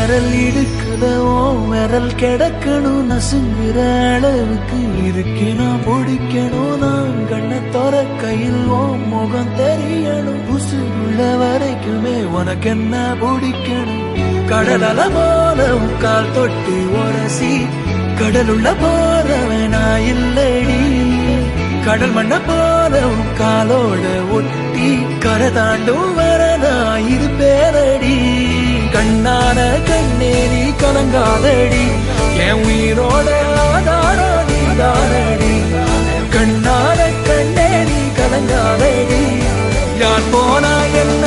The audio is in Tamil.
விரல் இடுக்குதோ விரல் கிடக்கணும் நசுங்குற அளவுக்கு இருக்கு நான் பிடிக்கணும் நான் கண்ணை தோற கையில் முகம் தெரியணும் உசுருள்ள வரைக்குமே உனக்கு என்ன பிடிக்கணும் கடலல போல கால் தொட்டு உரசி கடலுள்ள போறவன் நான் இல்லடி கடல் மண்ண போல காலோட ஒட்டி கரை தாண்டும் வரனா இது பேரடி கண்ணான கண்ணேரி கலங்காதடி என் உயிரோட ஆதாரோ நீதானடி கண்ணான கண்ணேரி கலங்காதடி யார் போனா என்ன